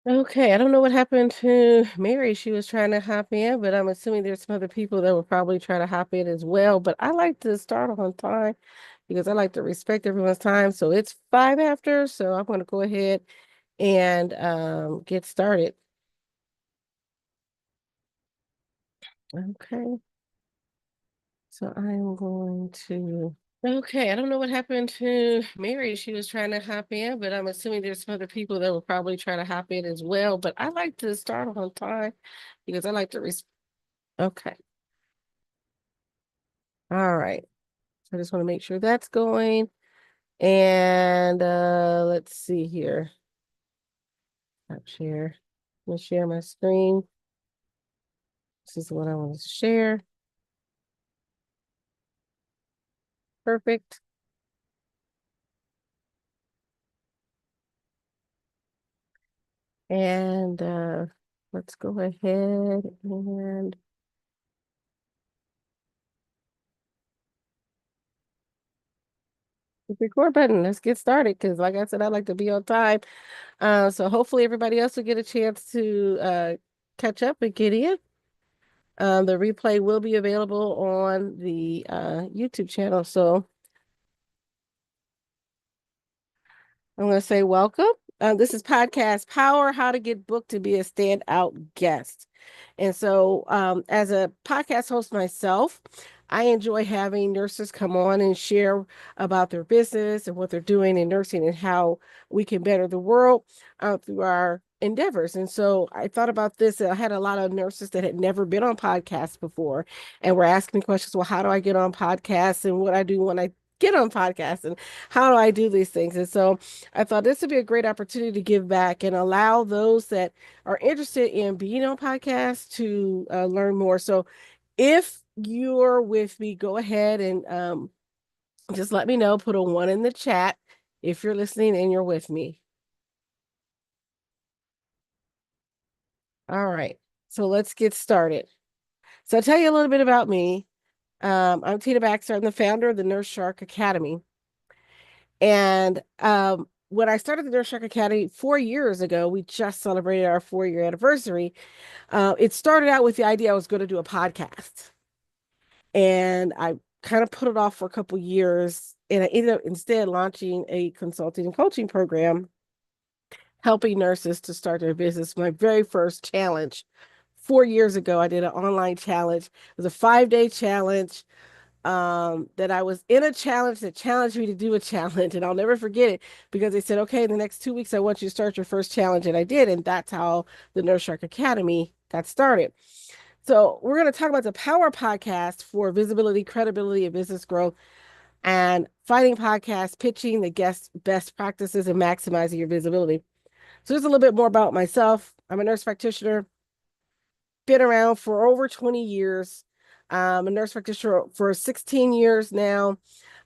Okay, I don't know what happened to Mary. She was trying to hop in, but I'm assuming there's some other people that will probably try to hop in as well. But I like to start on time because I like to respect everyone's time. So it's five after, so I'm going to go ahead and get started. Okay, so I'm going to. Okay, I don't know what happened to Mary. She was trying to hop in, but I'm assuming there's some other people that will probably try to hop in as well. But I like to start on time because I like to respect. Okay. All right. So I just want to make sure that's going. And let's see here. Stop share. I'm gonna share my screen. This is what I want to share. Perfect. And let's go ahead and the record button. Let's get started because like I said, I like to be on time. So hopefully everybody else will get a chance to catch up and get in. The replay will be available on the YouTube channel. So I'm going to say welcome. This is Podcast Power, How to Get Booked to Be a Standout Guest. And so, as a podcast host myself, I enjoy having nurses come on and share about their business and what they're doing in nursing and how we can better the world through our endeavors. And so I thought about this. I had a lot of nurses that had never been on podcasts before and were asking me questions. Well, how do I get on podcasts and what I do when I get on podcasts and how do I do these things? And so I thought this would be a great opportunity to give back and allow those that are interested in being on podcasts to learn more. So if you're with me, go ahead and just let me know, put a one in the chat if you're listening and you're with me. All right. So let's get started. So I'll tell you a little bit about me. I'm Tina Baxter. I'm the founder of the Nurse Shark Academy. And when I started the Nurse Shark Academy 4 years ago, we just celebrated our 4 year anniversary. It started out with the idea I was going to do a podcast. And I kind of put it off for a couple years. And I ended up instead launching a consulting and coaching program, helping nurses to start their business. My very first challenge 4 years ago, I did an online challenge. It was a 5 day challenge that I was in a challenge that challenged me to do a challenge. And I'll never forget it because they said, okay, in the next 2 weeks, I want you to start your first challenge. And I did. And that's how the Nurse Shark Academy got started. So we're going to talk about the Power Podcast for visibility, credibility, and business growth, and finding podcasts, pitching the guest best practices, and maximizing your visibility. So just a little bit more about myself. I'm a nurse practitioner, been around for over 20 years. I'm a nurse practitioner for 16 years now.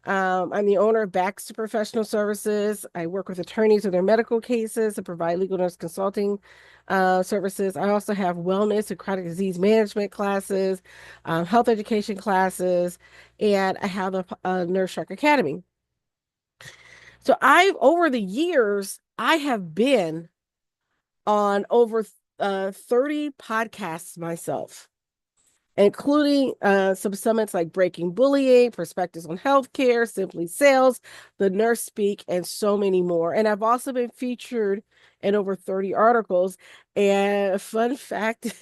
I'm the owner of Baxter Professional Services. I work with attorneys with their medical cases and provide legal nurse consulting services. I also have wellness and chronic disease management classes, health education classes, and I have a Nurse Shark Academy. So over the years, I have been on over 30 podcasts myself, including some summits like Breaking Bullying, Perspectives on Healthcare, Simply Sales, The Nurse Speak, and so many more. And I've also been featured in over 30 articles. And fun fact,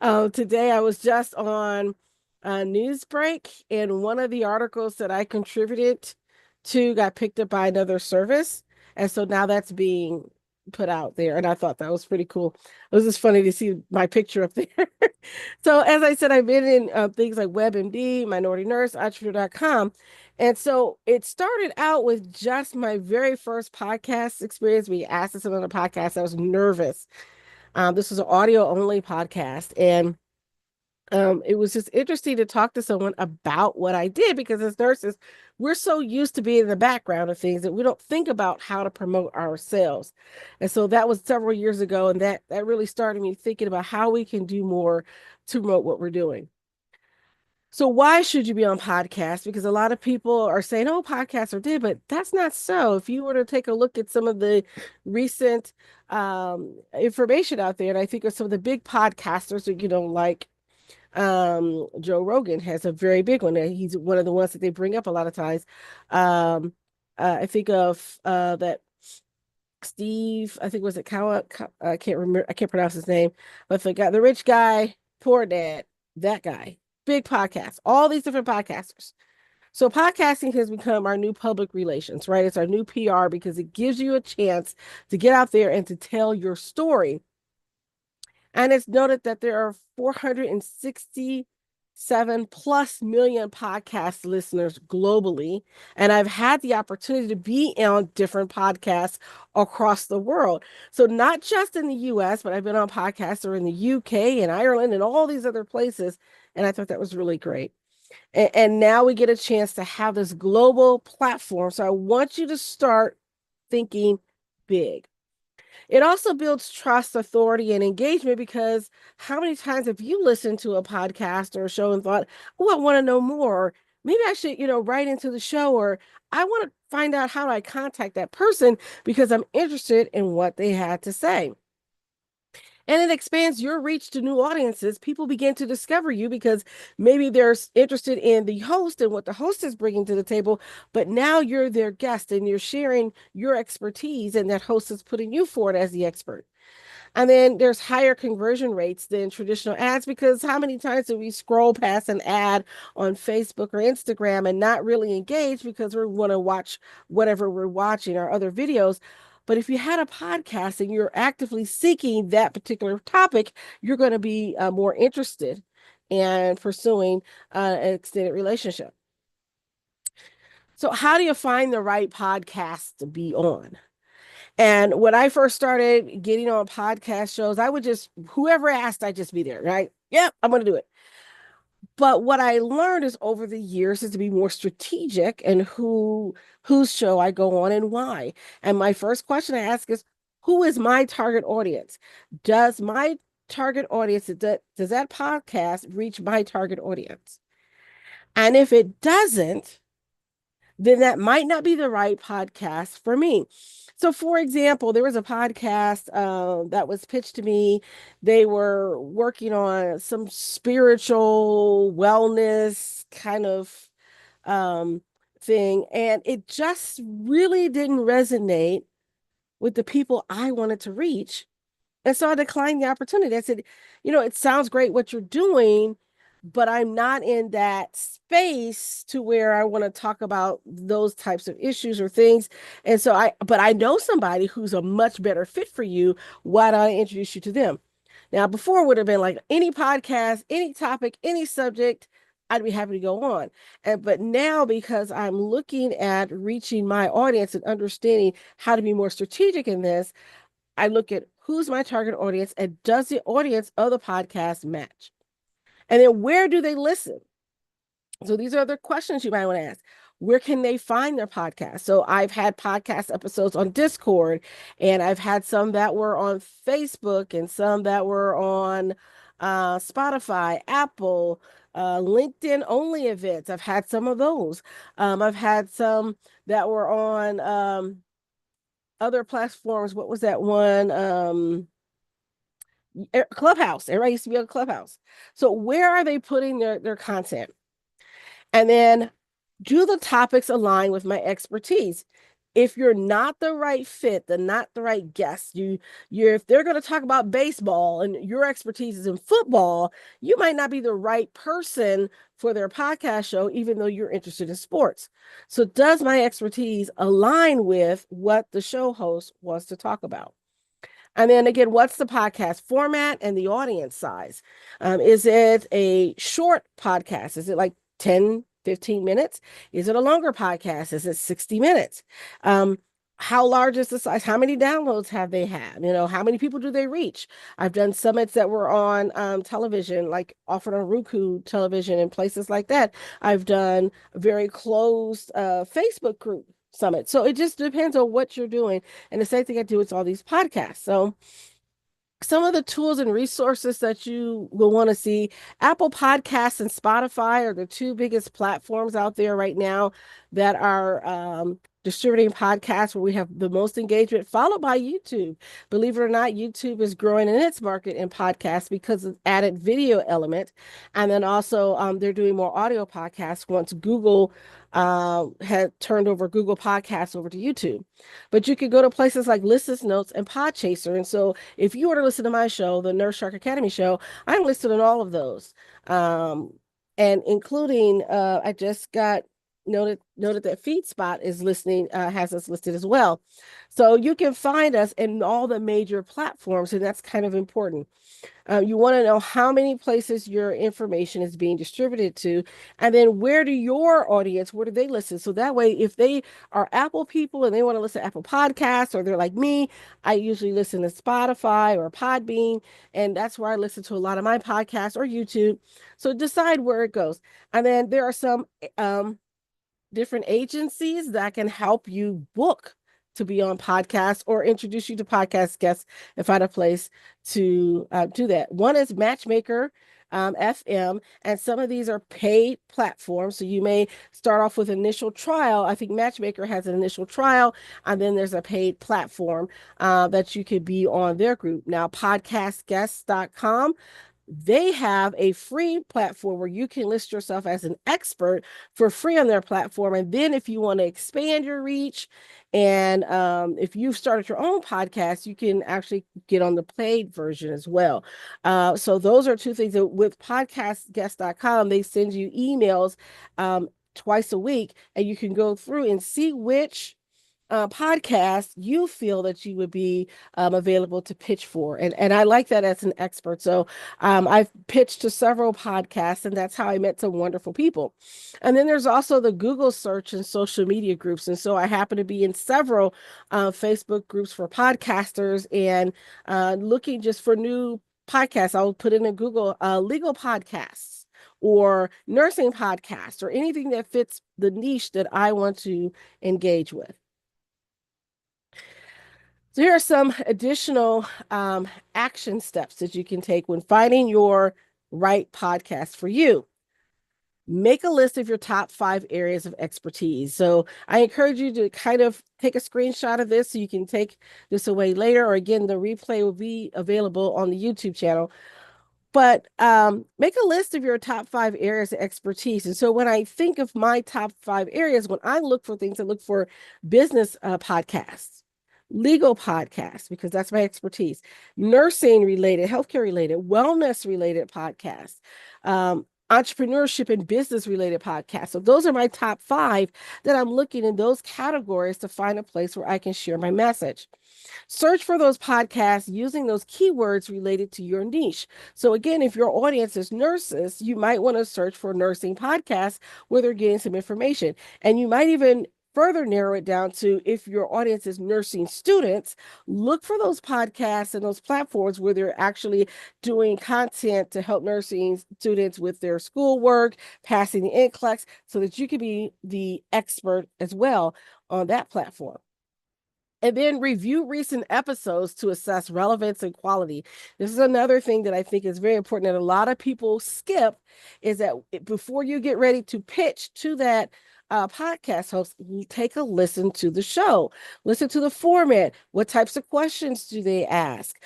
today I was just on Newsbreak, and one of the articles that I contributed to got picked up by another service. And so now that's being put out there. And I thought that was pretty cool. It was just funny to see my picture up there. So as I said, I've been in things like WebMD, Minority Nurse, Entrepreneur.com. And so it started out with just my very first podcast experience. We asked us on a podcast. I was nervous. This was an audio only podcast. And it was just interesting to talk to someone about what I did because as nurses, we're so used to being in the background of things that we don't think about how to promote ourselves. And so that was several years ago, and that really started me thinking about how we can do more to promote what we're doing. So why should you be on podcasts? Because a lot of people are saying, oh, podcasts are dead, but that's not so. If you were to take a look at some of the recent information out there, and I think of some of the big podcasters that, like Joe Rogan has a very big one. He's one of the ones that they bring up a lot of times. Um, I think of that Steve, I think was it I can't remember, I can't pronounce his name, but the rich guy, poor dad, that guy, big podcast, all these different podcasters. So podcasting has become our new public relations, right? It's our new PR because it gives you a chance to get out there and to tell your story. And it's noted that there are 467 plus million podcast listeners globally. And I've had the opportunity to be on different podcasts across the world. So not just in the US, but I've been on podcasts or in the UK and Ireland and all these other places. And I thought that was really great. And now we get a chance to have this global platform. So I want you to start thinking big. It also builds trust, authority, and engagement because how many times have you listened to a podcast or a show and thought, oh, I want to know more? Maybe I should, write into the show, or I want to find out how do I contact that person because I'm interested in what they had to say. And it expands your reach to new audiences. People begin to discover you because maybe they're interested in the host and what the host is bringing to the table, but now you're their guest and you're sharing your expertise, and that host is putting you forward as the expert. And then there's higher conversion rates than traditional ads because how many times do we scroll past an ad on Facebook or Instagram and not really engage because we want to watch whatever we're watching or other videos? But if you had a podcast and you're actively seeking that particular topic, you're going to be more interested in pursuing an extended relationship. So, how do you find the right podcast to be on? And when I first started getting on podcast shows, I would just, whoever asked, I'd just be there, right? Yep, I'm going to do it. But what I learned is over the years is to be more strategic and whose show I go on and why. And my first question I ask is, who is my target audience? Does my target audience, does that podcast reach my target audience? And if it doesn't, then that might not be the right podcast for me. So, for example, there was a podcast that was pitched to me. They were working on some spiritual wellness kind of um, thing, and it just really didn't resonate with the people I wanted to reach. And so I declined the opportunity. I said, it sounds great what you're doing, but I'm not in that space to where I want to talk about those types of issues or things. And so but I know somebody who's a much better fit for you. Why don't I introduce you to them? Now, before it would have been like any podcast, any topic, any subject, I'd be happy to go on. But now, because I'm looking at reaching my audience and understanding how to be more strategic in this, I look at who's my target audience and does the audience of the podcast match? And then where do they listen? So these are the questions you might want to ask. Where can they find their podcast? So I've had podcast episodes on Discord, and I've had some that were on Facebook and some that were on Spotify, Apple, LinkedIn only events. I've had some of those. I've had some that were on other platforms. What was that one? Clubhouse. Everybody used to be on Clubhouse. So where are they putting their content? And then do the topics align with my expertise? If you're not the right fit, then not the right guest, if they're going to talk about baseball and your expertise is in football, you might not be the right person for their podcast show, even though you're interested in sports. So does my expertise align with what the show host wants to talk about? And then again, what's the podcast format and the audience size? Is it a short podcast? Is it like 10, 15 minutes? Is it a longer podcast? Is it 60 minutes? How large is the size? How many downloads have they had? How many people do they reach? I've done summits that were on television, like offered on Roku television and places like that. I've done a very closed Facebook group summit. So it just depends on what you're doing. And the same thing I do with all these podcasts. So some of the tools and resources that you will want to see. Apple Podcasts and Spotify are the two biggest platforms out there right now that are distributing podcasts where we have the most engagement, followed by YouTube. Believe it or not, YouTube is growing in its market in podcasts because of added video element. And then also they're doing more audio podcasts once Google had turned over Google Podcasts over to YouTube. But you could go to places like Listen Notes and Podchaser. And so if you were to listen to my show, the Nurse Shark Academy show, I'm listed in all of those. And including I just got noted that FeedSpot is listening, has us listed as well. So you can find us in all the major platforms, and that's kind of important. You want to know how many places your information is being distributed to, and then where do they listen? So that way, if they are Apple people and they want to listen to Apple Podcasts, or they're like me, I usually listen to Spotify or Podbean, and that's where I listen to a lot of my podcasts, or YouTube. So decide where it goes. And then there are some different agencies that can help you book to be on podcasts or introduce you to podcast guests and find a place to do that. One is Matchmaker FM, and some of these are paid platforms. So you may start off with initial trial. I think Matchmaker has an initial trial, and then there's a paid platform that you could be on their group. Now, podcastguests.com, they have a free platform where you can list yourself as an expert for free on their platform. And then if you want to expand your reach, and if you've started your own podcast, you can actually get on the paid version as well. So those are two things that with podcastguest.com, they send you emails twice a week, and you can go through and see which podcast you feel that you would be available to pitch for. And I like that as an expert. So I've pitched to several podcasts, and that's how I met some wonderful people. And then there's also the Google search and social media groups. And so I happen to be in several Facebook groups for podcasters, and looking just for new podcasts. I'll put in a Google legal podcasts or nursing podcasts or anything that fits the niche that I want to engage with. So here are some additional action steps that you can take when finding your right podcast for you. Make a list of your top 5 areas of expertise. So I encourage you to kind of take a screenshot of this so you can take this away later, or again, the replay will be available on the YouTube channel. But make a list of your top 5 areas of expertise. And so when I think of my top 5 areas, when I look for things, I look for business podcasts, legal podcasts, because that's my expertise, nursing related, healthcare related, wellness related podcasts, entrepreneurship and business related podcasts. So those are my top 5 that I'm looking in those categories to find a place where I can share my message. Search for those podcasts using those keywords related to your niche. So again, if your audience is nurses, you might want to search for nursing podcasts where they're getting some information. And you might even further narrow it down to, if your audience is nursing students, look for those podcasts and those platforms where they're actually doing content to help nursing students with their schoolwork, passing the NCLEX, so that you can be the expert as well on that platform. And then review recent episodes to assess relevance and quality. This is another thing that I think is very important that a lot of people skip, is that before you get ready to pitch to that podcast host, you take a listen to the show, listen to the format. What types of questions do they ask?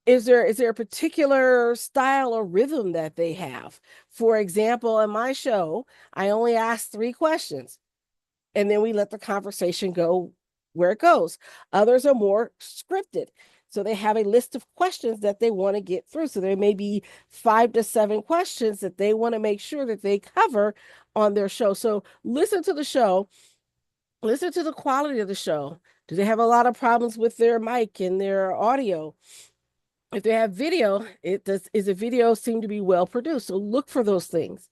Is there a particular style or rhythm that they have? For example, in my show, I only ask 3 questions, and then we let the conversation go where it goes. Others are more scripted. So they have a list of questions that they want to get through. So there may be 5 to 7 questions that they want to make sure that they cover on their show. So listen to the show, listen to the quality of the show. Do they have a lot of problems with their mic and their audio? If they have video, is the video seem to be well produced? So look for those things.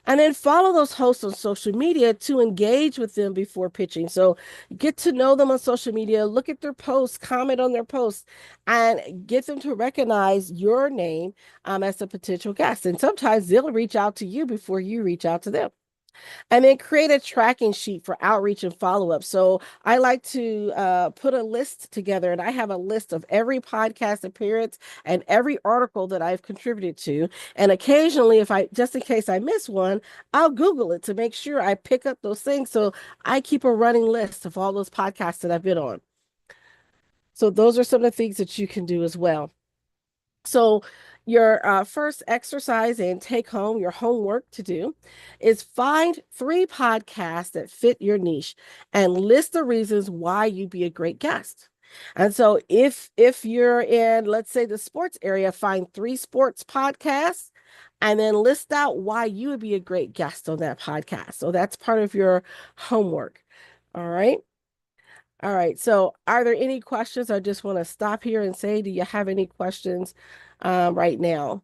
And then follow those hosts on social media to engage with them before pitching. So get to know them on social media, look at their posts, comment on their posts, and get them to recognize your name as a potential guest. And sometimes they'll reach out to you before you reach out to them. And then create a tracking sheet for outreach and follow-up. So I like to put a list together, and I have a list of every podcast appearance and every article that I've contributed to. And occasionally, if I just in case I miss one, I'll Google it to make sure I pick up those things. So I keep a running list of all those podcasts that I've been on. So those are some of the things that you can do as well. So your first exercise and take home, your homework to do is find 3 podcasts that fit your niche and list the reasons why you'd be a great guest. And so if you're in, let's say, the sports area, find 3 sports podcasts and then list out why you would be a great guest on that podcast. So that's part of your homework. All right. All right. So are there any questions? I just want to stop here and say, do you have any questions right now?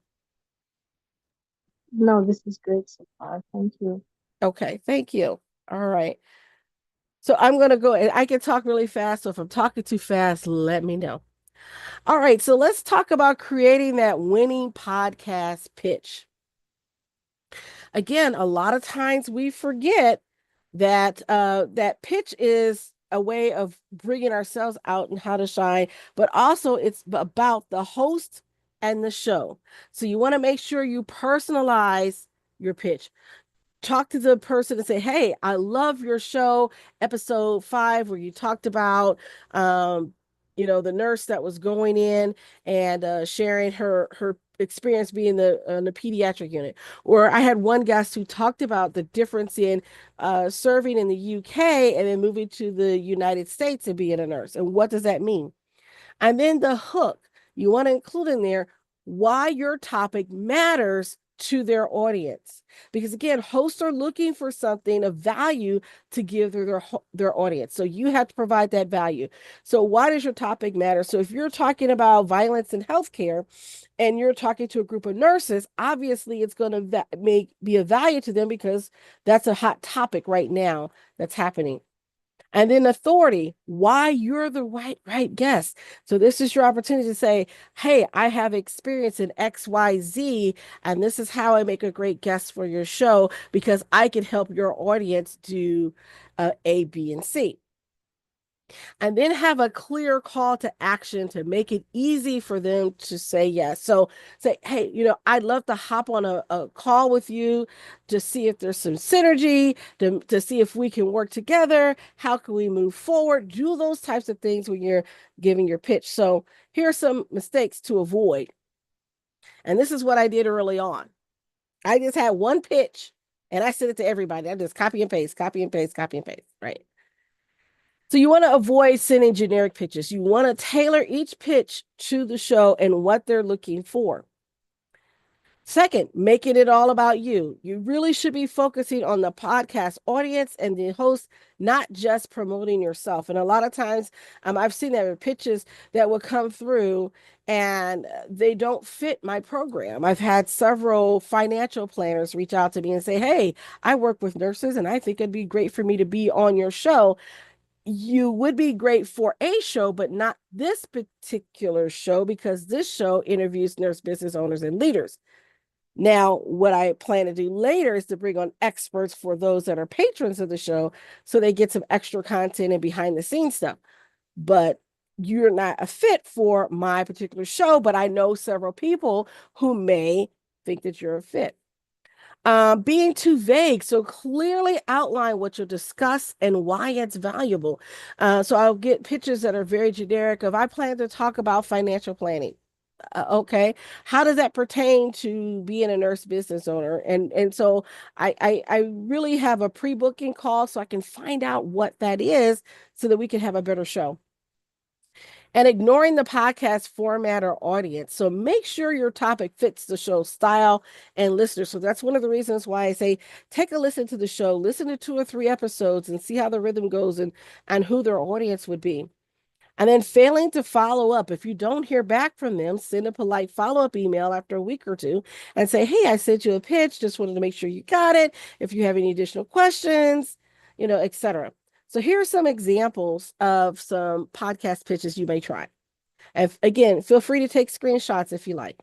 No, this is great so far. Thank you. Okay. Thank you. All right. So I'm going to go and I can talk really fast. So if I'm talking too fast, let me know. All right. So let's talk about creating that winning podcast pitch. Again, a lot of times we forget that that pitch is a way of bringing ourselves out and how to shine, but also it's about the host and the show. So you want to make sure you personalize your pitch. Talk to the person and say, hey, I love your show, episode 5, where you talked about the nurse that was going in and sharing her experience being the pediatric unit. Or I had one guest who talked about the difference in serving in the UK and then moving to the United States and being a nurse. And what does that mean? And then the hook, you want to include in there why your topic matters to their audience. Because again, hosts are looking for something of value to give their audience. So you have to provide that value. So why does your topic matter? So if you're talking about violence in healthcare and you're talking to a group of nurses, obviously it's going to be of value to them because that's a hot topic right now that's happening. And then authority, why you're the right guest. So this is your opportunity to say, hey, I have experience in XYZ, and this is how I make a great guest for your show because I can help your audience do A, B, and C. And then have a clear call to action to make it easy for them to say yes. So say, hey, I'd love to hop on a call with you to see if there's some synergy, to see if we can work together. How can we move forward? Do those types of things when you're giving your pitch. So here are some mistakes to avoid. And this is what I did early on. I just had one pitch and I sent it to everybody. I just copy and paste, copy and paste, copy and paste, right? So you want to avoid sending generic pitches. You want to tailor each pitch to the show and what they're looking for. Second, making it all about you. You really should be focusing on the podcast audience and the host, not just promoting yourself. And a lot of times, I've seen that with pitches that will come through and they don't fit my program. I've had several financial planners reach out to me and say, hey, I work with nurses and I think it'd be great for me to be on your show. You would be great for a show, but not this particular show because this show interviews nurse business owners and leaders. Now, what I plan to do later is to bring on experts for those that are patrons of the show so they get some extra content and behind the scenes stuff. But you're not a fit for my particular show, but I know several people who may think that you're a fit. Being too vague. So clearly outline what you'll discuss and why it's valuable. So I'll get pitches that are very generic of, I plan to talk about financial planning. Okay, how does that pertain to being a nurse business owner? And so I really have a pre-booking call so I can find out what that is so that we can have a better show. And ignoring the podcast format or audience. So make sure your topic fits the show style and listeners. So that's one of the reasons why I say take a listen to the show, listen to 2 or 3 episodes and see how the rhythm goes and who their audience would be. And then failing to follow up. If you don't hear back from them, send a polite follow-up email after a week or two and say, hey, I sent you a pitch. Just wanted to make sure you got it. If you have any additional questions, etc. So here are some examples of some podcast pitches you may try. And again, feel free to take screenshots if you like.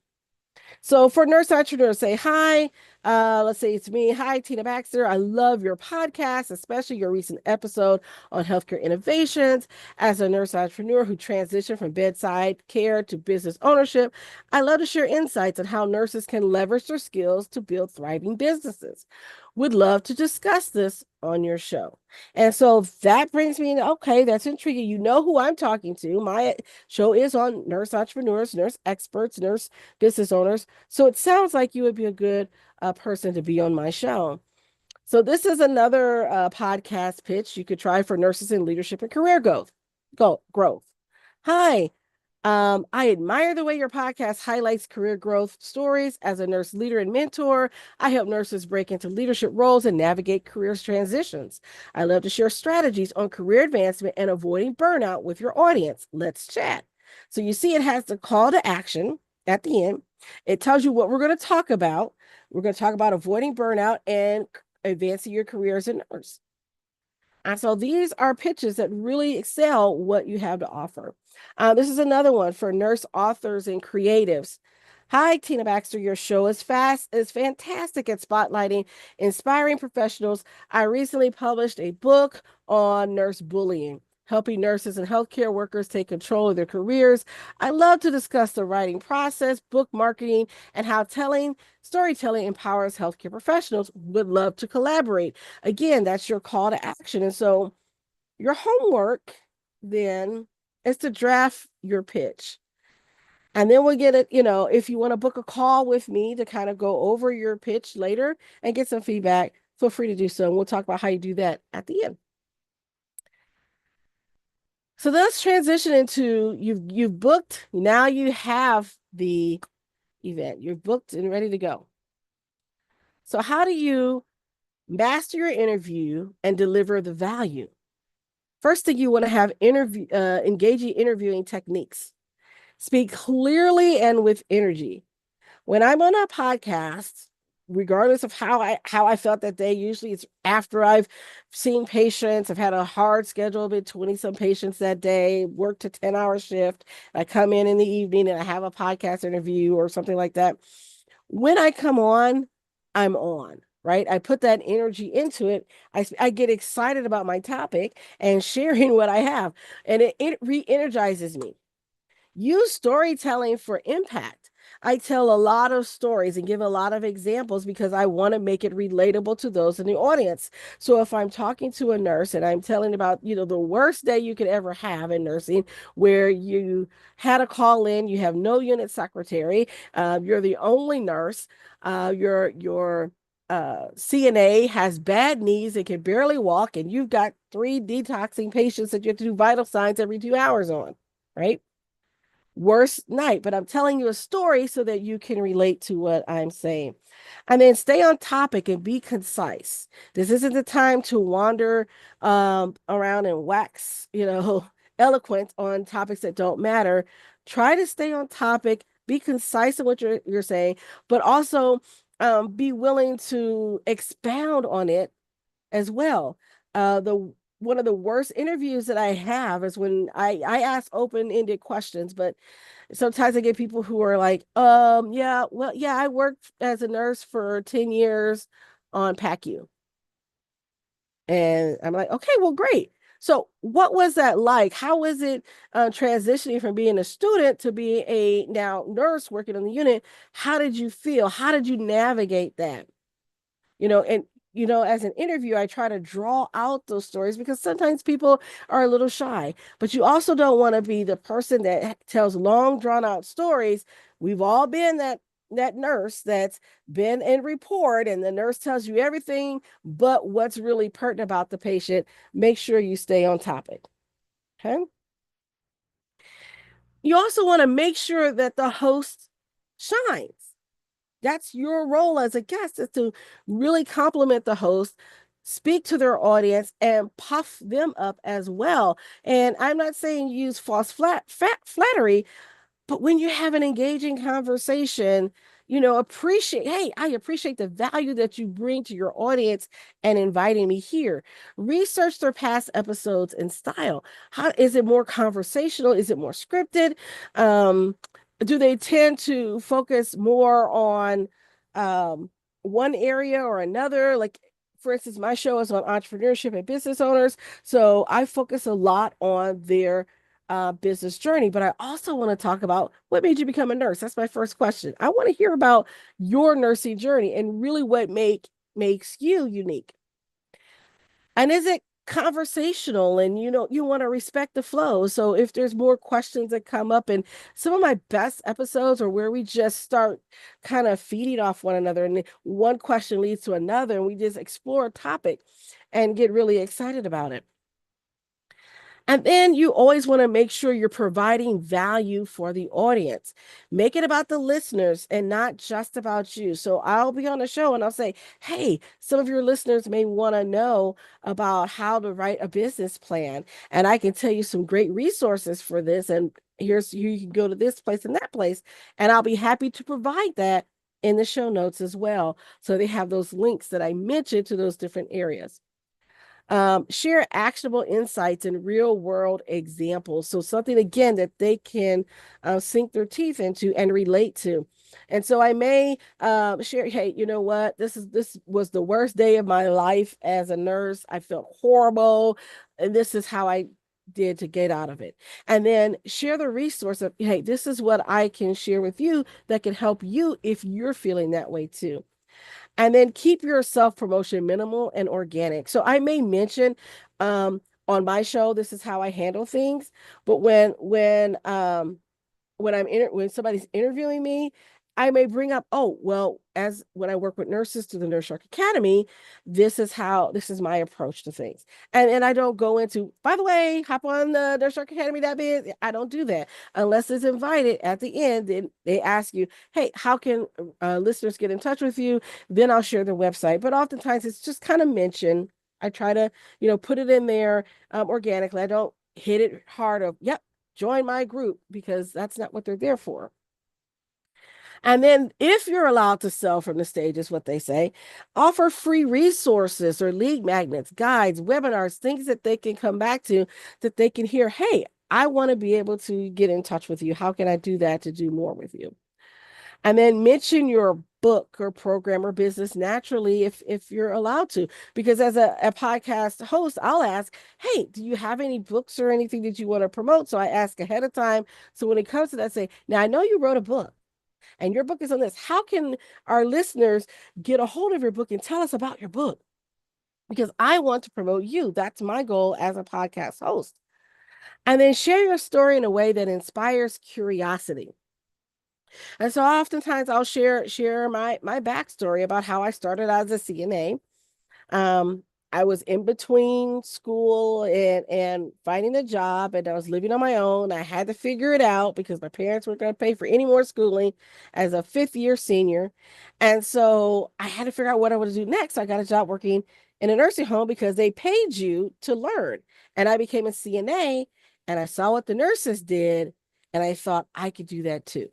So for nurse entrepreneurs, say hi. Let's say it's me. Hi, Tina Baxter. I love your podcast, especially your recent episode on healthcare innovations. As a nurse entrepreneur who transitioned from bedside care to business ownership, I love to share insights on how nurses can leverage their skills to build thriving businesses. Would love to discuss this on your show. And so that brings me to, okay, that's intriguing. You know who I'm talking to. My show is on nurse entrepreneurs, nurse experts, nurse business owners. So it sounds like you would be a good person to be on my show. So this is another podcast pitch you could try for nurses in leadership and career growth. Growth. Hi, I admire the way your podcast highlights career growth stories. As a nurse leader and mentor, I help nurses break into leadership roles and navigate career transitions. I love to share strategies on career advancement and avoiding burnout with your audience. Let's chat. So you see, it has the call to action at the end. It tells you what we're going to talk about. We're going to talk about avoiding burnout and advancing your career as a nurse. And so these are pitches that really excel what you have to offer. This is another one for nurse authors and creatives. Hi, Tina Baxter. Your show is fantastic at spotlighting inspiring professionals. I recently published a book on nurse bullying, helping nurses and healthcare workers take control of their careers. I love to discuss the writing process, book marketing, and how storytelling empowers healthcare professionals. Would love to collaborate. Again, that's your call to action. And so your homework then is to draft your pitch. And then we'll get it, if you want to book a call with me to kind of go over your pitch later and get some feedback, feel free to do so. And we'll talk about how you do that at the end. So let's transition into you've booked, now you have the event. You're booked and ready to go. So how do you master your interview and deliver the value? First thing, you want to have engaging interviewing techniques. Speak clearly and with energy. When I'm on a podcast, regardless of how I felt that day, usually it's after I've seen patients. I've had a hard schedule, been 20 some patients that day, worked a 10-hour shift. I come in the evening and I have a podcast interview or something like that. When I come on, I'm on, right? I put that energy into it. I get excited about my topic and sharing what I have, and it re-energizes me. Use storytelling for impact. I tell a lot of stories and give a lot of examples because I want to make it relatable to those in the audience. So if I'm talking to a nurse and I'm telling about, the worst day you could ever have in nursing, where you had a call in, you have no unit secretary, you're the only nurse, your CNA has bad knees and can barely walk, and you've got 3 detoxing patients that you have to do vital signs every 2 hours on, right? Worst night, but I'm telling you a story so that you can relate to what I'm saying. And then stay on topic and be concise. This isn't the time to wander around and wax, eloquent on topics that don't matter. Try to stay on topic, be concise in what you're saying, but also be willing to expound on it as well. The One of the worst interviews that I have is when I ask open-ended questions, but sometimes I get people who are like, yeah, well, yeah, I worked as a nurse for 10 years on PACU. And I'm like, okay, well, great. So what was that like? How was it transitioning from being a student to being a now nurse working on the unit? How did you feel? How did you navigate that? And as an interviewer, I try to draw out those stories because sometimes people are a little shy, but you also don't want to be the person that tells long drawn out stories. We've all been that nurse that's been in report and the nurse tells you everything but what's really pertinent about the patient. Make sure you stay on topic. Okay. You also want to make sure that the host shines. That's your role as a guest, is to really compliment the host, speak to their audience, and puff them up as well. And I'm not saying use false flattery, but when you have an engaging conversation, I appreciate the value that you bring to your audience and inviting me here. Research their past episodes and style. How is it more conversational? Is it more scripted? do they tend to focus more on um, one area or another? Like, for instance, my show is on entrepreneurship and business owners. So I focus a lot on their business journey, but I also want to talk about what made you become a nurse. That's my first question. I want to hear about your nursing journey and really what makes you unique. And is it conversational, and you want to respect the flow? So if there's more questions that come up, and some of my best episodes are where we just start kind of feeding off one another, and one question leads to another, and we just explore a topic and get really excited about it. And then you always want to make sure you're providing value for the audience. Make it about the listeners and not just about you. So I'll be on the show and I'll say, hey, some of your listeners may want to know about how to write a business plan. And I can tell you some great resources for this. And here's you can go to this place and that place. And I'll be happy to provide that in the show notes as well. So they have those links that I mentioned to those different areas. Share actionable insights and real world examples. So something again that they can sink their teeth into and relate to. And so I may share, hey, you know what? This was the worst day of my life as a nurse. I felt horrible, and this is how I did to get out of it. And then share the resource of, hey, this is what I can share with you that can help you if you're feeling that way too. And then keep your self promotion minimal and organic. So I may mention on my show, this is how I handle things. But when somebody's interviewing me, I may bring up, oh, well, as when I work with nurses through the Nurse Shark Academy, this is my approach to things. And I don't go into, by the way, hop on the Nurse Shark Academy that big. I don't do that unless it's invited at the end. Then they ask you, hey, how can listeners get in touch with you? Then I'll share the website. But oftentimes it's just kind of mentioned. I try to, put it in there organically. I don't hit it hard of, yep, join my group, because that's not what they're there for. And then, if you're allowed to sell from the stage, is what they say, offer free resources or lead magnets, guides, webinars, things that they can come back to, that they can hear, hey, I want to be able to get in touch with you. How can I do that to do more with you? And then mention your book or program or business naturally if you're allowed to. Because as a podcast host, I'll ask, hey, do you have any books or anything that you want to promote? So I ask ahead of time. So when it comes to that, I say, now I know you wrote a book and your book is on this. How can our listeners get a hold of your book and tell us about your book? Because I want to promote you. That's my goal as a podcast host. And then share your story in a way that inspires curiosity. And so oftentimes I'll share my backstory about how I started as a CNA. Um, I was in between school and finding a job, and I was living on my own. I had to figure it out because my parents weren't going to pay for any more schooling as a fifth year senior. And so I had to figure out what I would do next. I got a job working in a nursing home because they paid you to learn. And I became a CNA, and I saw what the nurses did, and I thought I could do that too.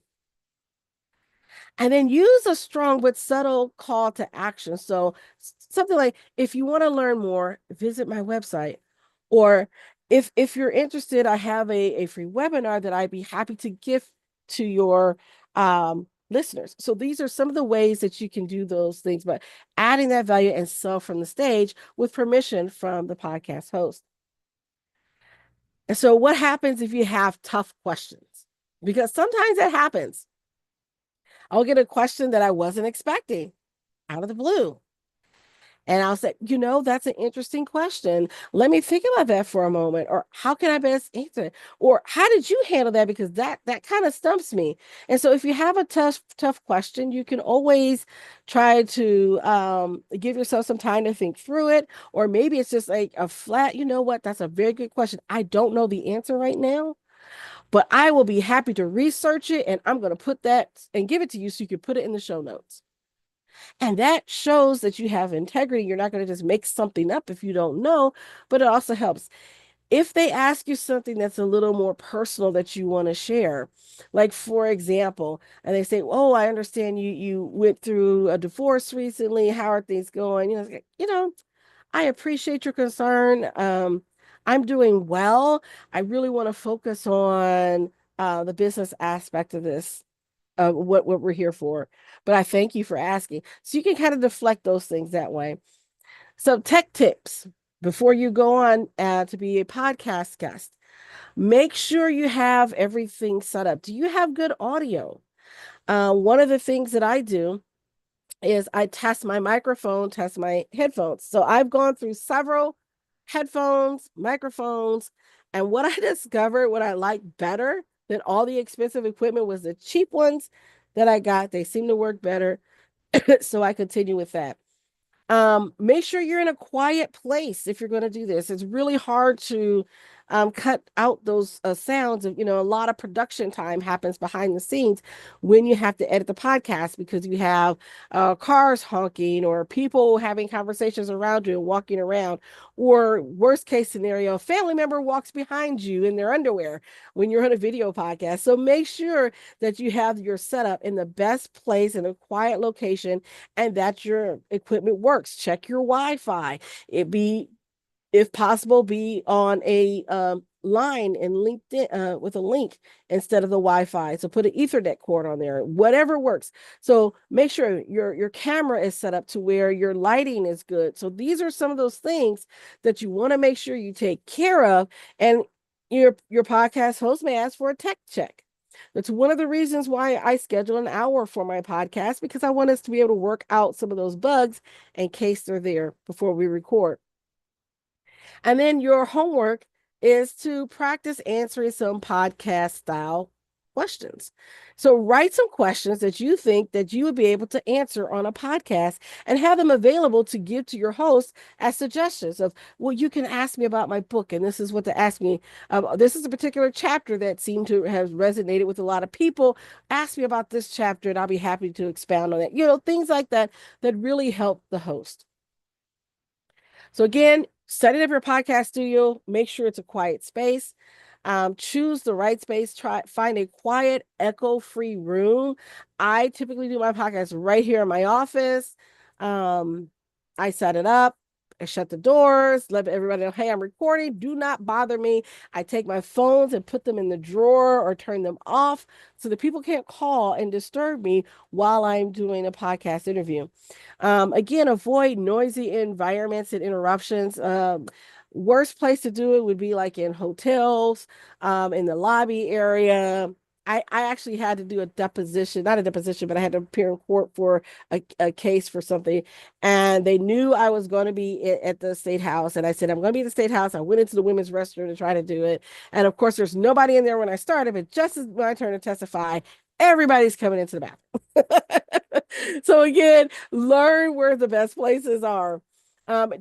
And then use a strong but subtle call to action. So something like, if you want to learn more, visit my website. Or if you're interested, I have a free webinar that I'd be happy to give to your listeners. So these are some of the ways that you can do those things, but adding that value and sell from the stage with permission from the podcast host. And so what happens if you have tough questions? Because sometimes that happens. I'll get a question that I wasn't expecting out of the blue. And I'll say, that's an interesting question. Let me think about that for a moment. Or how can I best answer it? Or how did you handle that? Because that kind of stumps me. And so if you have a tough question, you can always try to give yourself some time to think through it. Or maybe it's just like a flat, you know what? That's a very good question. I don't know the answer right now, but I will be happy to research it, and I'm going to put that and give it to you so you can put it in the show notes. And that shows that you have integrity. You're not going to just make something up if you don't know, but it also helps. If they ask you something that's a little more personal that you want to share, like for example, and they say, "Oh, I understand you went through a divorce recently. How are things going?" I appreciate your concern. I'm doing well. I really want to focus on the business aspect of this, what we're here for. But I thank you for asking. So you can kind of deflect those things that way. So tech tips before you go on to be a podcast guest. Make sure you have everything set up. Do you have good audio? One of the things that I do is I test my microphone, test my headphones. So I've gone through several headphones, microphones, and what I discovered, what I like better than all the expensive equipment was the cheap ones that I got. They seem to work better. So I continue with that. Make sure you're in a quiet place if you're going to do this. It's really hard to cut out those sounds of, a lot of production time happens behind the scenes when you have to edit the podcast because you have cars honking or people having conversations around you and walking around, or worst case scenario, a family member walks behind you in their underwear when you're on a video podcast. So make sure that you have your setup in the best place in a quiet location and that your equipment works. Check your Wi-Fi. It be, if possible, be on a line and linked in, with a link instead of the Wi-Fi. So put an Ethernet cord on there, whatever works. So make sure your camera is set up to where your lighting is good. So these are some of those things that you want to make sure you take care of. And your podcast host may ask for a tech check. That's one of the reasons why I schedule an hour for my podcast, because I want us to be able to work out some of those bugs in case they're there before we record. And then your homework is to practice answering some podcast style questions. So write some questions that you think that you would be able to answer on a podcast and have them available to give to your host as suggestions of, well, you can ask me about my book, and this is what to ask me. This is a particular chapter that seemed to have resonated with a lot of people. Ask me about this chapter, and I'll be happy to expound on it. Things like that that really help the host. So again, setting up your podcast studio, make sure it's a quiet space. Choose the right space. Find a quiet, echo-free room. I typically do my podcast right here in my office. I set it up. I shut the doors, let everybody know, hey, I'm recording. Do not bother me. I take my phones and put them in the drawer or turn them off so that people can't call and disturb me while I'm doing a podcast interview. Again, avoid noisy environments and interruptions. Worst place to do it would be like in hotels, in the lobby area. I actually had to do a deposition, not a deposition, but I had to appear in court for a case for something. And they knew I was going to be at the State House. And I said, I'm going to be at the State House. I went into the women's restroom to try to do it. And of course, there's nobody in there when I started, but just as my turn to testify, everybody's coming into the bathroom. So again, learn where the best places are.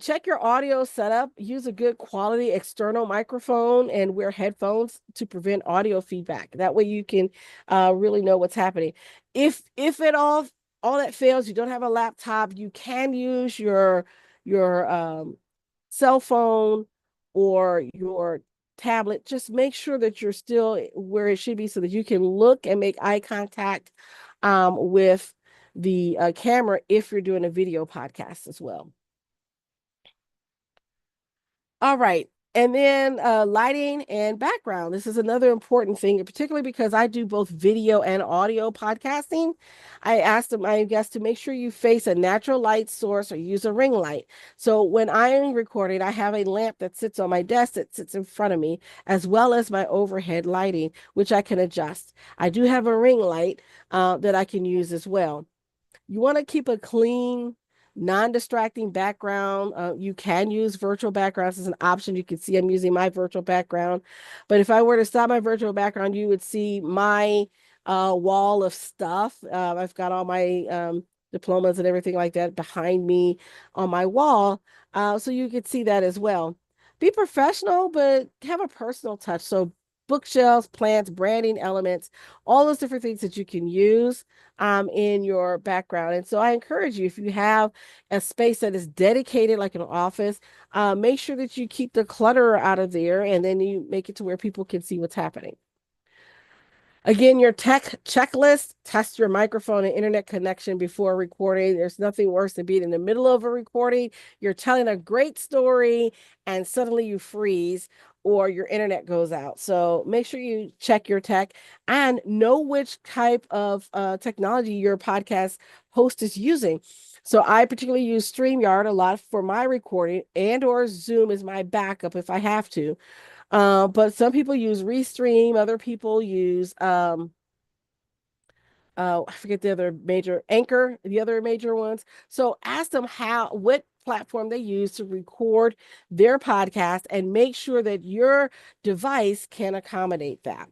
Check your audio setup. Use a good quality external microphone and wear headphones to prevent audio feedback. That way you can really know what's happening. If at all that fails, you don't have a laptop, you can use your cell phone or your tablet. Just make sure that you're still where it should be so that you can look and make eye contact with the camera if you're doing a video podcast as well. All right. And then lighting and background. This is another important thing, particularly because I do both video and audio podcasting. I asked my guests to make sure you face a natural light source or use a ring light. So when I'm recording, I have a lamp that sits on my desk that sits in front of me, as well as my overhead lighting, which I can adjust. I do have a ring light that I can use as well. You want to keep a clean, non-distracting background. You can use virtual backgrounds as an option. You can see I'm using my virtual background. But if I were to stop my virtual background, you would see my wall of stuff. I've got all my diplomas and everything like that behind me on my wall. So you could see that as well. Be professional, but have a personal touch. So bookshelves, plants, branding elements, all those different things that you can use in your background. And so I encourage you, if you have a space that is dedicated, like an office, make sure that you keep the clutter out of there and then you make it to where people can see what's happening. Again, your tech checklist, test your microphone and internet connection before recording. There's nothing worse than being in the middle of a recording. You're telling a great story and suddenly you freeze or your internet goes out. So make sure you check your tech and know which type of technology your podcast host is using. So I particularly use StreamYard a lot for my recording, and or Zoom is my backup if I have to. But some people use Restream, other people use I forget the other major Anchor, the other major ones. So ask them what platform they use to record their podcast and make sure that your device can accommodate that.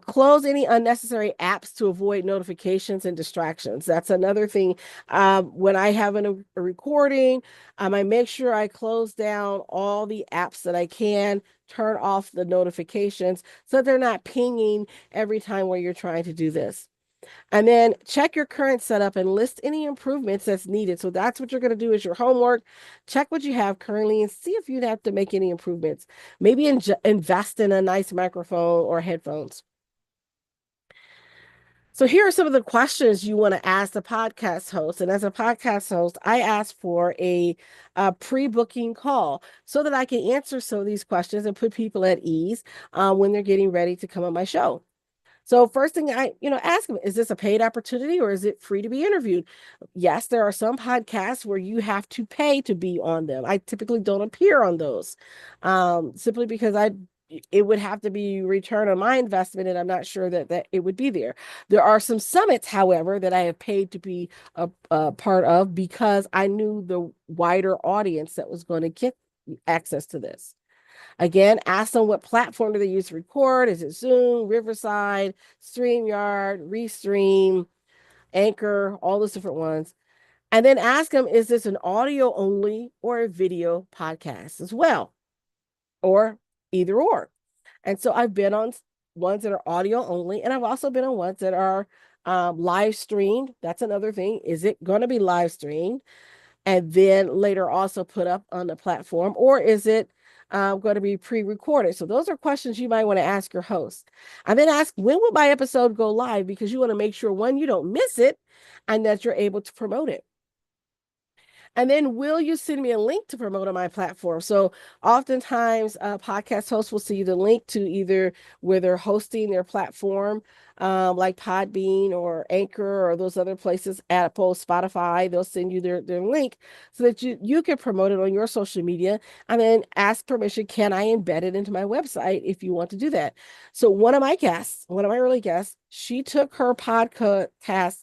Close any unnecessary apps to avoid notifications and distractions. That's another thing. When I have a recording, I make sure I close down all the apps that I can, turn off the notifications so they're not pinging every time where you're trying to do this. And then check your current setup and list any improvements that's needed. So that's what you're going to do is your homework. Check what you have currently and see if you'd have to make any improvements. Maybe invest in a nice microphone or headphones. So here are some of the questions you want to ask the podcast host. And as a podcast host, I ask for a pre-booking call so that I can answer some of these questions and put people at ease when they're getting ready to come on my show. So first thing ask them, is this a paid opportunity or is it free to be interviewed? Yes, there are some podcasts where you have to pay to be on them. I typically don't appear on those simply because it would have to be return on my investment, and I'm not sure that it would be there. There are some summits, however, that I have paid to be a part of because I knew the wider audience that was going to get access to this. Again, ask them what platform do they use to record. Is it Zoom, Riverside, StreamYard, Restream, Anchor, all those different ones. And then ask them, is this an audio only or a video podcast as well? Or either or. And so I've been on ones that are audio only, and I've also been on ones that are live streamed. That's another thing. Is it going to be live streamed and then later also put up on the platform, or is it going to be pre-recorded? So those are questions you might want to ask your host. And then ask, when will my episode go live? Because you want to make sure, one, you don't miss it and that you're able to promote it. And then will you send me a link to promote on my platform? So oftentimes podcast hosts will see the link to either where they're hosting their platform, like Podbean or Anchor or those other places, Apple, Spotify. They'll send you their link so that you can promote it on your social media and then ask permission. Can I embed it into my website if you want to do that? So one of my early guests, she took her podcast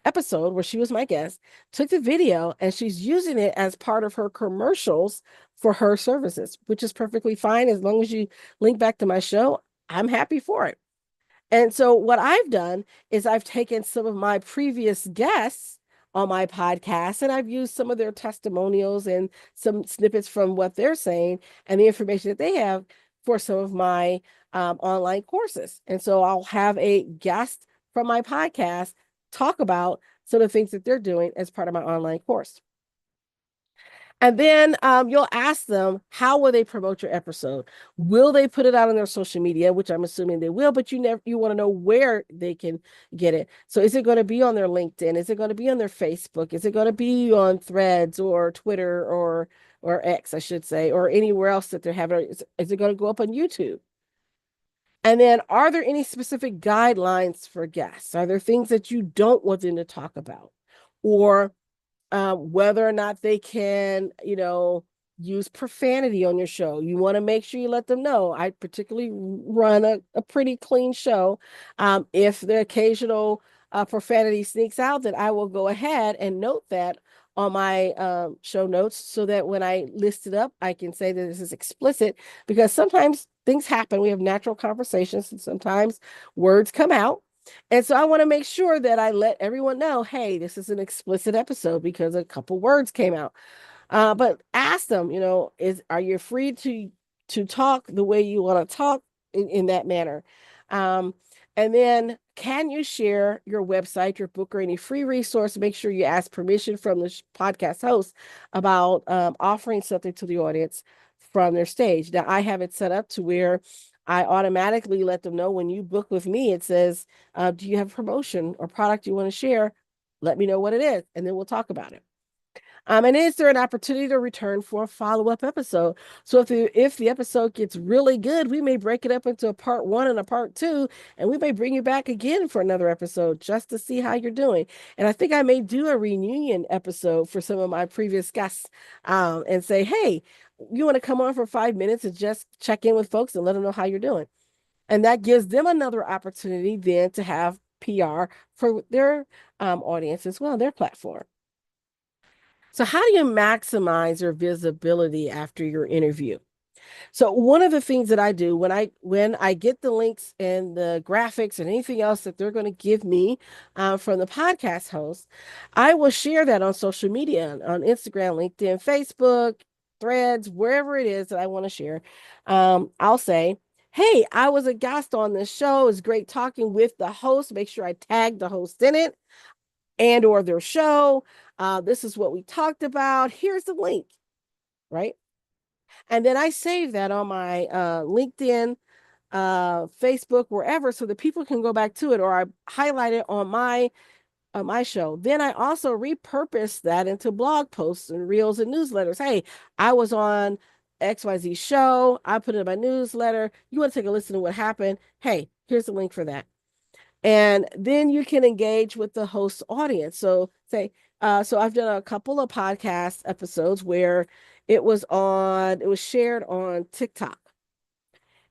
episode where she was my guest, took the video, and she's using it as part of her commercials for her services, which is perfectly fine. As long as you link back to my show, I'm happy for it. And so what I've done is I've taken some of my previous guests on my podcast and I've used some of their testimonials and some snippets from what they're saying and the information that they have for some of my online courses. And so I'll have a guest from my podcast talk about some of the things that they're doing as part of my online course. And then you'll ask them, how will they promote your episode? Will they put it out on their social media, which I'm assuming they will, but you want to know where they can get it. So is it going to be on their LinkedIn? Is it going to be on their Facebook? Is it going to be on Threads or Twitter or X, I should say, or anywhere else that they're having? Is it going to go up on YouTube? And then, are there any specific guidelines for guests? Are there things that you don't want them to talk about? Or whether or not they can, use profanity on your show. You want to make sure you let them know. I particularly run a pretty clean show. If the occasional profanity sneaks out, then I will go ahead and note that on my show notes so that when I list it up, I can say that this is explicit, because sometimes things happen. We have natural conversations and sometimes words come out. And so I want to make sure that I let everyone know, hey, this is an explicit episode because a couple words came out. But ask them, are you free to talk the way you want to talk in that manner? And then can you share your website, your book, or any free resource? Make sure you ask permission from the podcast host about offering something to the audience from their stage. Now, I have it set up to where I automatically let them know when you book with me, it says, do you have a promotion or product you want to share? Let me know what it is, and then we'll talk about it. And is there an opportunity to return for a follow-up episode? So if the episode gets really good, we may break it up into a part one and a part two, and we may bring you back again for another episode just to see how you're doing. And I think I may do a reunion episode for some of my previous guests, and say, hey, you want to come on for 5 minutes and just check in with folks and let them know how you're doing. And that gives them another opportunity then to have PR for their audience as well, their platform. So, how do you maximize your visibility after your interview? So, one of the things that I do when I get the links and the graphics and anything else that they're going to give me from the podcast host, I will share that on social media, on Instagram, LinkedIn, Facebook, Threads, wherever it is that I want to share. I'll say, "Hey, I was a guest on this show. It's great talking with the host. Make sure I tag the host in it and or their show. This is what we talked about. Here's the link," right? And then I save that on my LinkedIn, Facebook, wherever, so that people can go back to it, or I highlight it on my show. Then I also repurpose that into blog posts and reels and newsletters. Hey, I was on XYZ show. I put it in my newsletter. You want to take a listen to what happened? Hey, here's the link for that. And then you can engage with the host audience. So so I've done a couple of podcast episodes where it was shared on TikTok.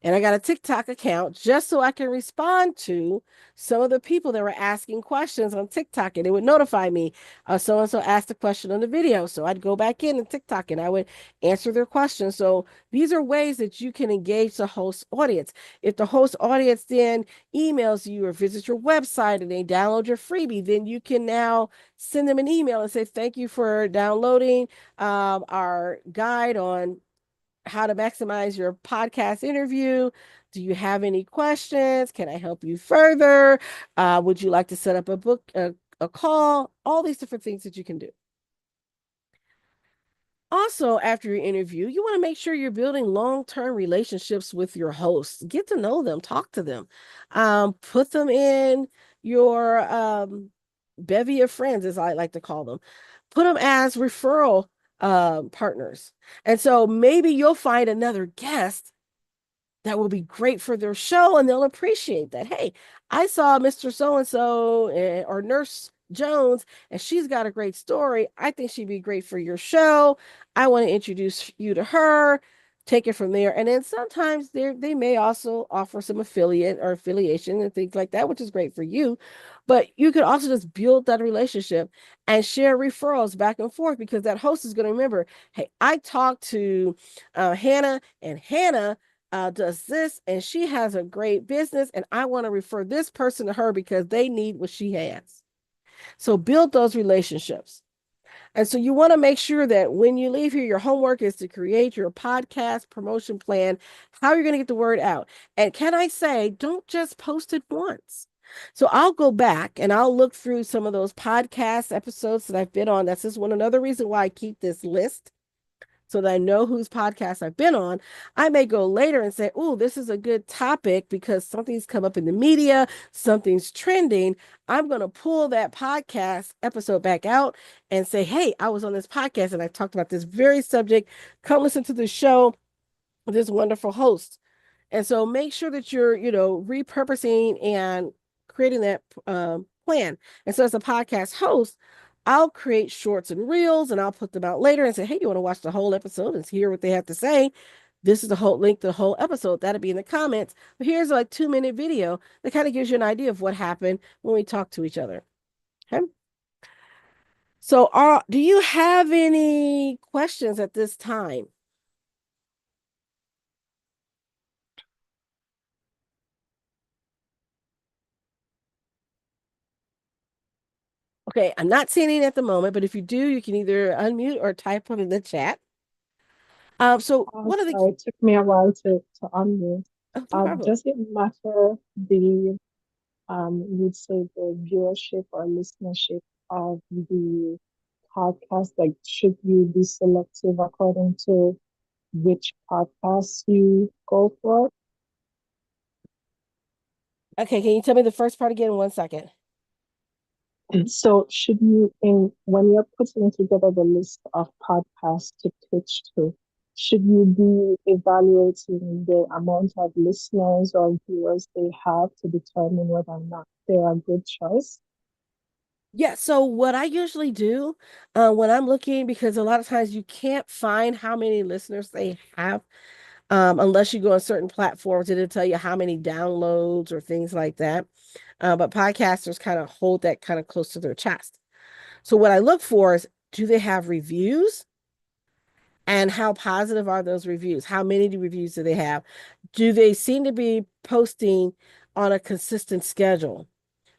And I got a TikTok account just so I can respond to some of the people that were asking questions on TikTok, and it would notify me. So and so asked a question on the video. So I'd go back in TikTok and I would answer their questions. So these are ways that you can engage the host audience. If the host audience then emails you or visits your website and they download your freebie, then you can now send them an email and say, thank you for downloading our guide on how to maximize your podcast interview. Do you have any questions? Can I help you further? Would you like to set up a call? All these different things that you can do. Also, after your interview, you want to make sure you're building long-term relationships with your hosts. Get to know them, talk to them, put them in your bevy of friends, as I like to call them. Put them as referral partners. And so maybe you'll find another guest that will be great for their show, and they'll appreciate that. Hey, I saw Mr. So and so or Nurse Jones, and she's got a great story. I think she'd be great for your show. I want to introduce you to her. Take it from there. And then sometimes they may also offer some affiliate or affiliation and things like that, which is great for you. But you could also just build that relationship and share referrals back and forth, because that host is going to remember, hey, I talked to Hannah, and Hannah does this, and she has a great business, and I want to refer this person to her because they need what she has. So build those relationships. And so you want to make sure that when you leave here, your homework is to create your podcast promotion plan, how you're going to get the word out. And can I say, don't just post it once. So I'll go back and I'll look through some of those podcast episodes that I've been on. That's just another reason why I keep this list, so that I know whose podcast I've been on. I may go later and say, oh, this is a good topic because something's come up in the media, something's trending. I'm going to pull that podcast episode back out and say, hey, I was on this podcast and I talked about this very subject. Come listen to the show with this wonderful host. And so make sure that you're, repurposing and creating that plan. And so as a podcast host, I'll create shorts and reels and I'll put them out later and say, hey, you want to watch the whole episode and hear what they have to say? This is the whole link to the whole episode. That'll be in the comments. But here's a 2-minute video that kind of gives you an idea of what happened when we talk to each other. Okay. So do you have any questions at this time? Okay, I'm not seeing it at the moment, but if you do, you can either unmute or type them in the chat. So Oh, one of the sorry, it took me a while to unmute. no problem. Does it matter you'd say the viewership or listenership of the podcast? Like, should you be selective according to which podcasts you go for? Okay, can you tell me the first part again in 1 second? So should you, in when you're putting together the list of podcasts to pitch to, should you be evaluating the amount of listeners or viewers they have to determine whether or not they're a good choice? Yeah, so what I usually do when I'm looking, because a lot of times you can't find how many listeners they have unless you go on certain platforms, it'll tell you how many downloads or things like that. But podcasters kind of hold that kind of close to their chest. So what I look for is, do they have reviews? And how positive are those reviews? How many reviews do they have? Do they seem to be posting on a consistent schedule?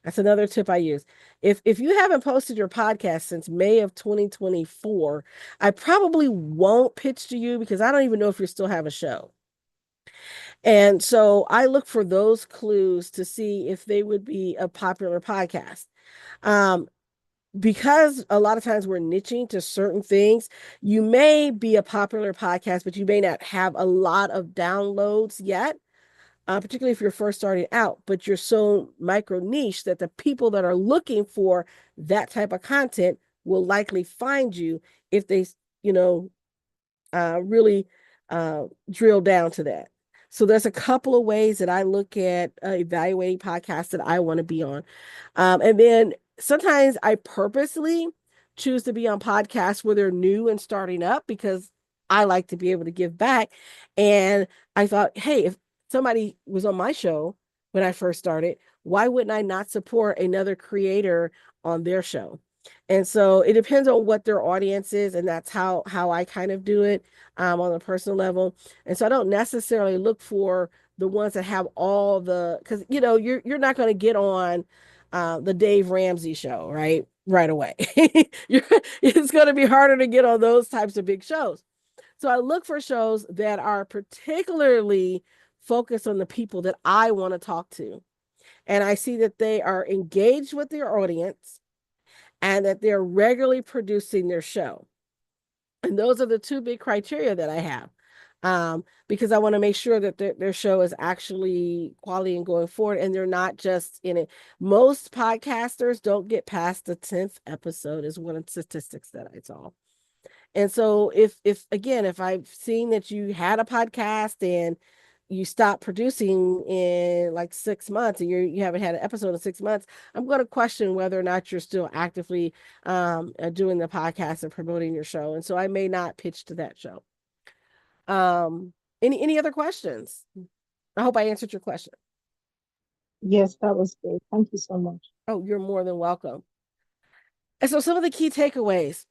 That's another tip I use. If you haven't posted your podcast since May of 2024, I probably won't pitch to you because I don't even know if you still have a show. And so I look for those clues to see if they would be a popular podcast. Um, because a lot of times we're niching to certain things, you may be a popular podcast, but you may not have a lot of downloads yet, particularly if you're first starting out, but you're so micro niche that the people that are looking for that type of content will likely find you if they, you know, really drill down to that. So there's a couple of ways that I look at evaluating podcasts that I want to be on. And then sometimes I purposely choose to be on podcasts where they're new and starting up because I like to be able to give back. And I thought, hey, if somebody was on my show when I first started, why wouldn't I not support another creator on their show? And so it depends on what their audience is, and that's how I kind of do it on a personal level. And so I don't necessarily look for the ones that have all the, because you're not going to get on the Dave Ramsey show, right? Right away. It's going to be harder to get on those types of big shows. So I look for shows that are particularly focused on the people that I want to talk to. And I see that they are engaged with their audience and that they're regularly producing their show. And those are the two big criteria that I have. Because I want to make sure that their show is actually quality and going forward, and they're not just in it. Most podcasters don't get past the 10th episode, is one of the statistics that I saw. And so if I've seen that you had a podcast and you stopped producing in like 6 months and you haven't had an episode in 6 months, I'm going to question whether or not you're still actively doing the podcast and promoting your show. And so I may not pitch to that show. Um, any other questions? I hope I answered your question. Yes, that was great. Thank you so much. Oh, you're more than welcome. And so some of the key takeaways.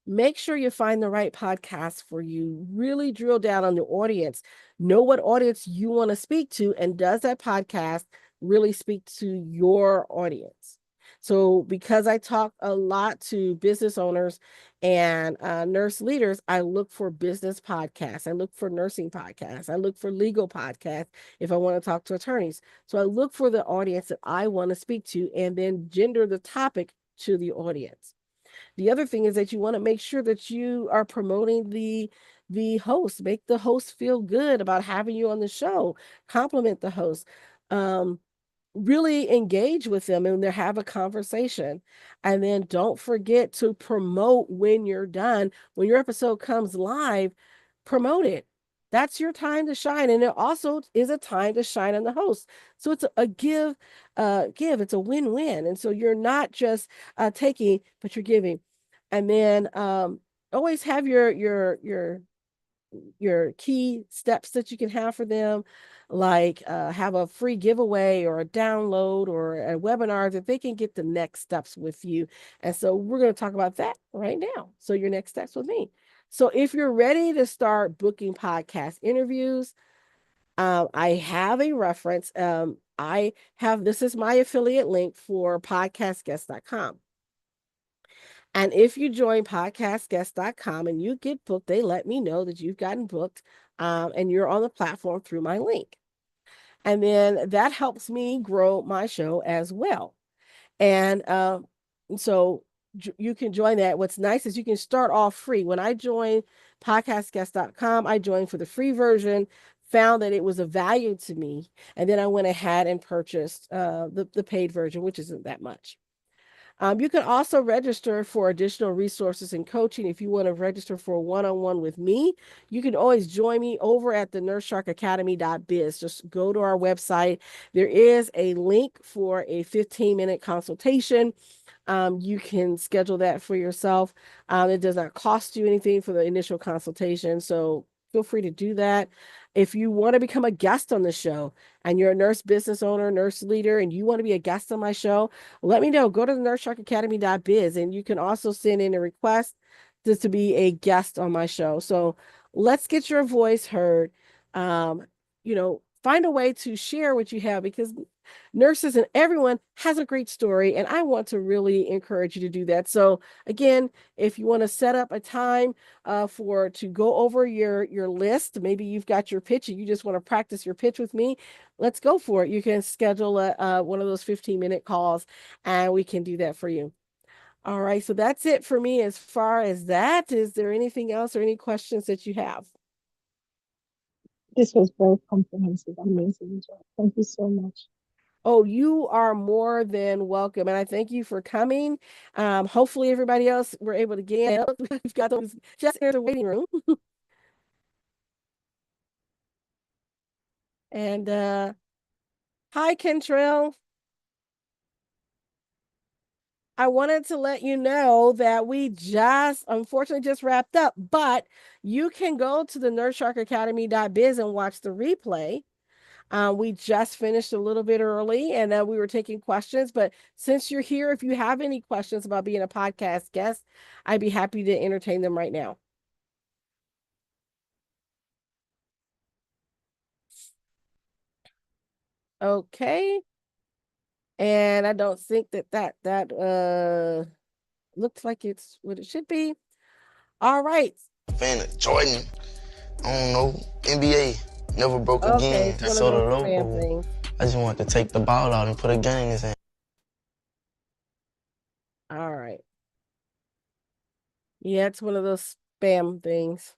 Make sure you find the right podcast for you. Really drill down on the audience. Know what audience you want to speak to, and does that podcast really speak to your audience? So, because I talk a lot to business owners and nurse leaders, I look for business podcasts. I look for nursing podcasts. I look for legal podcasts if I want to talk to attorneys. So, I look for the audience that I want to speak to and then gender the topic to the audience. The other thing is that you want to make sure that you are promoting the host, make the host feel good about having you on the show, compliment the host. Um, really engage with them and they have a conversation. And then don't forget to promote when you're done. When your episode comes live, promote it. That's your time to shine. And it also is a time to shine on the host. So it's a give, it's a win-win. And so you're not just taking, but you're giving. And then always have your key steps that you can have for them, like have a free giveaway or a download or a webinar that they can get the next steps with you. And so we're going to talk about that right now. So your next steps with me. So if you're ready to start booking podcast interviews, I have a reference. This is my affiliate link for podcastguest.com. And if you join podcastguest.com and you get booked, they let me know that you've gotten booked and you're on the platform through my link. And then that helps me grow my show as well. And so you can join that. What's nice is you can start off free. When I joined podcastguest.com, I joined for the free version found that it was of value to me. And then I went ahead and purchased the paid version, which isn't that much. You can also register for additional resources and coaching. If you want to register for a one-on-one with me, you can always join me over at the nurseSharkAcademy.biz. Just go to our website. There is a link for a 15-minute consultation. You can schedule that for yourself. It does not cost you anything for the initial consultation, so feel free to do that. If you want to become a guest on the show and you're a nurse business owner, nurse leader, and you want to be a guest on my show, let me know. Go to the nurseSharkAcademy.biz, and you can also send in a request to be a guest on my show. So let's get your voice heard. Find a way to share what you have, because nurses and everyone has a great story, and I want to really encourage you to do that. So again, if you want to set up a time to go over your list, maybe you've got your pitch and you just want to practice your pitch with me, let's go for it. You can schedule one of those 15-minute calls, and we can do that for you. All right, so that's it for me as far as that. Is there anything else or any questions that you have? This was very comprehensive, amazing job. Thank you so much. Oh, you are more than welcome. And I thank you for coming. Hopefully everybody else were able to get out. We've got those just in the waiting room. And hi, Kentrell. I wanted to let you know that we unfortunately just wrapped up, but you can go to the nurseSharkAcademy.biz and watch the replay. We just finished a little bit early, and we were taking questions. But since you're here, if you have any questions about being a podcast guest, I'd be happy to entertain them right now. Okay. And I don't think that looks like it's what it should be. All right. Fan of Jordan. I don't know. NBA never broke Okay, again. it's That's one sort of of those spam logo. things. I just wanted to take the ball out and put a gun in his hand. All right. Yeah, it's one of those spam things.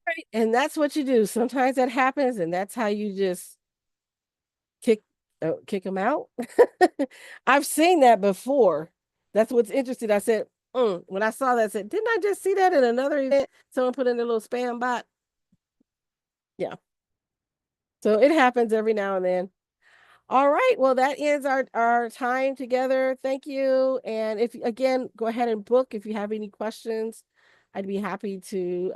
Right. And that's what you do. Sometimes that happens, and that's how you just kick them out. I've seen that before. That's what's interesting. I said, when I saw that, I said, didn't I just see that in another event? Someone put in their little spam bot. Yeah. So it happens every now and then. All right. Well, that ends our time together. Thank you. And if again, go ahead and book if you have any questions. I'd be happy to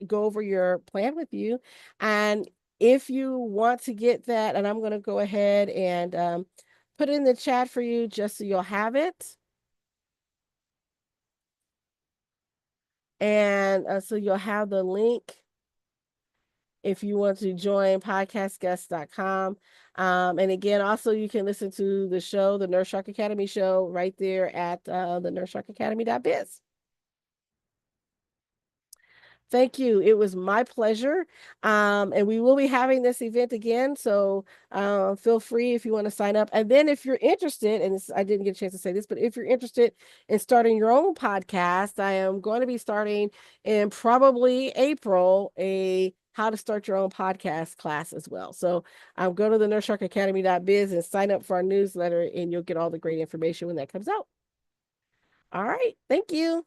go over your plan with you. And if you want to get that, and I'm going to go ahead and put it in the chat for you just so you'll have it. And so you'll have the link if you want to join podcastguest.com. And again, also you can listen to the show, the Nurse Shark Academy show, right there at the nurseSharkAcademy.biz. Thank you. It was my pleasure. And we will be having this event again. So feel free if you want to sign up. And then if you're interested, and I didn't get a chance to say this, but if you're interested in starting your own podcast, I am going to be starting in probably April a how to start your own podcast class as well. So go to the nurseSharkAcademy.biz and sign up for our newsletter, and you'll get all the great information when that comes out. All right. Thank you.